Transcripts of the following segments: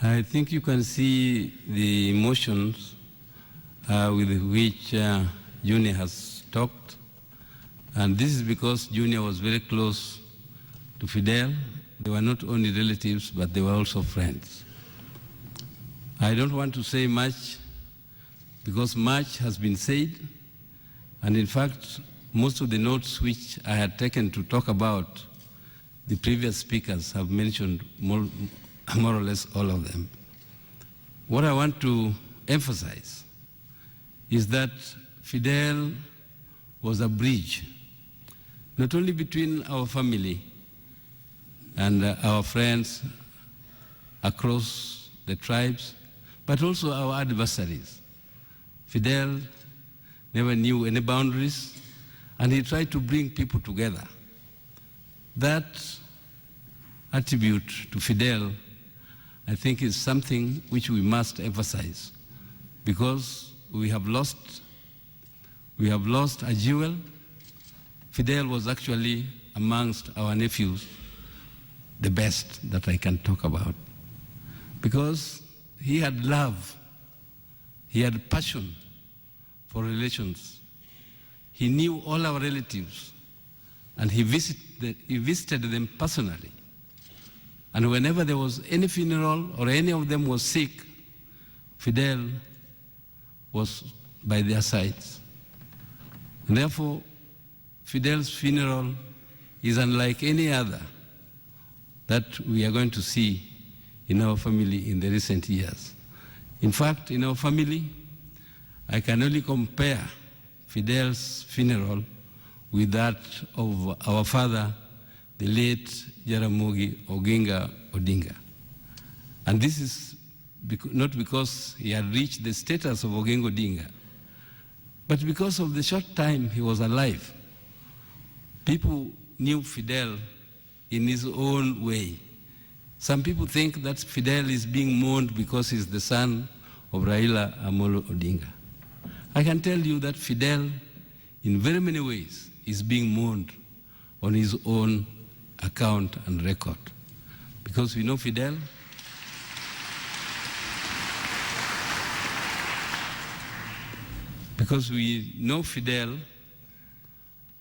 I think you can see the emotions with which Junior has talked. And this is because Junior was very close to Fidel. They were not only relatives, but they were also friends. I don't want to say much because much has been said. And in fact, most of the notes which I had taken to talk about, the previous speakers have mentioned more or less all of them. What I want to emphasize is that Fidel was a bridge, not only between our family and our friends across the tribes, but also our adversaries. Fidel never knew any boundaries, and he tried to bring people together. That attribute to Fidel, I think, is something which we must emphasize, because we have lost a jewel. Fidel was actually amongst our nephews the best that I can talk about, because he had love, he had passion for relations. He knew all our relatives, and he visited them personally. And whenever there was any funeral or any of them was sick, Fidel was by their sides. And therefore, Fidel's funeral is unlike any other that we are going to see in our family in the recent years. In fact, in our family, I can only compare Fidel's funeral with that of our father, the late Jaramogi Oginga Odinga. And this is not because he had reached the status of Oginga Odinga, but because of the short time he was alive. People knew Fidel in his own way. Some people think that Fidel is being mourned because he's the son of Raila Odinga. I can tell you that Fidel, in very many ways, is being mourned on his own account and record. Because we know Fidel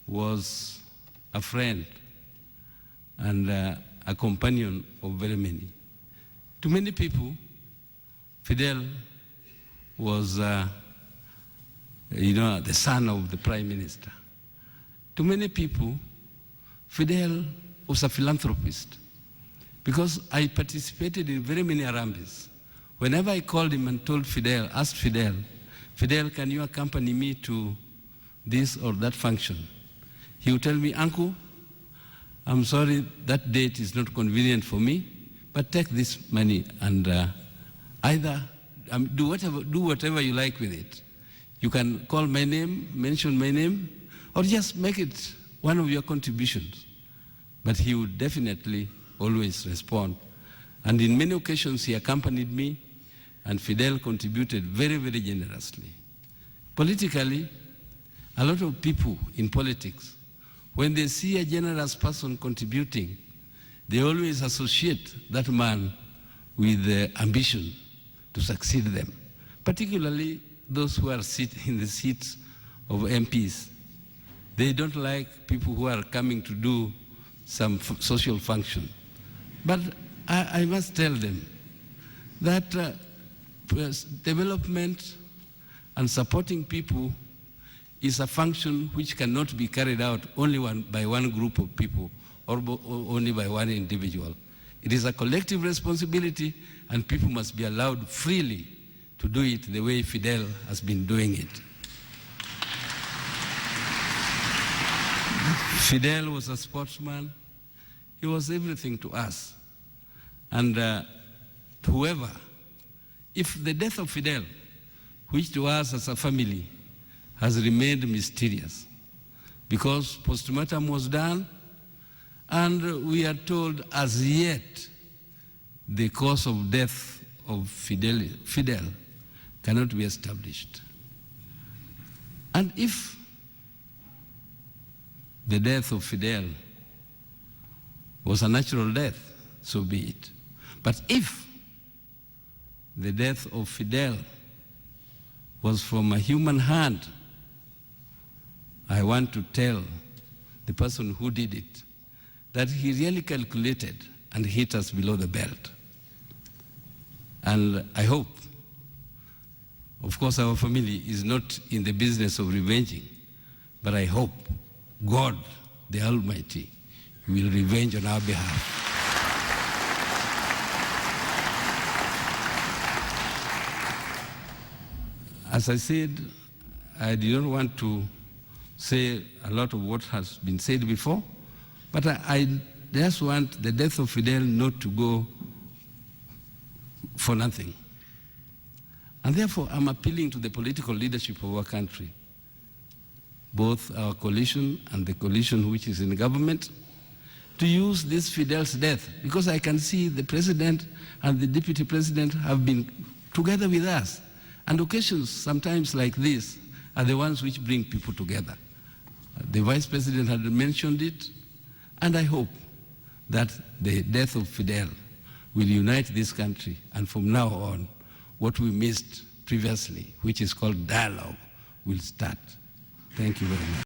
was a friend and a companion of very many. To many people, Fidel was the son of the Prime Minister. To many people, Fidel was a philanthropist, because I participated in very many Harambes. Whenever I called him and asked Fidel, can you accompany me to this or that function? He would tell me, Uncle, I'm sorry, that date is not convenient for me, but take this money and either do whatever you like with it. You can call my name, mention my name, or just make it one of your contributions. But he would definitely always respond. And in many occasions, he accompanied me, and Fidel contributed very, very generously. Politically, a lot of people in politics, when they see a generous person contributing, they always associate that man with the ambition to succeed them, particularly those who are in the seats of MPs. They don't like people who are coming to do some social function. But I must tell them that development and supporting people is a function which cannot be carried out only by one group of people or only by one individual. It is a collective responsibility, and people must be allowed freely to do it the way Fidel has been doing it. Fidel was a sportsman. He was everything to us. And whoever, if the death of Fidel, which to us as a family has remained mysterious, because postmortem was done, and we are told as yet the cause of death of Fidel cannot be established. And if the death of Fidel was a natural death, so be it. But if the death of Fidel was from a human hand, I want to tell the person who did it that he really calculated and hit us below the belt. And I hope, of course, our family is not in the business of revenging, but I hope God, the Almighty, will revenge on our behalf. As I said, I did not want to say a lot of what has been said before, but I just want the death of Fidel not to go for nothing. And therefore, I'm appealing to the political leadership of our country, both our coalition and the coalition which is in government, to use this Fidel's death, because I can see the president and the deputy president have been together with us. And occasions, sometimes like this, are the ones which bring people together. The vice president had mentioned it, and I hope that the death of Fidel will unite this country, and from now on, what we missed previously, which is called dialogue, will start. Thank you very much.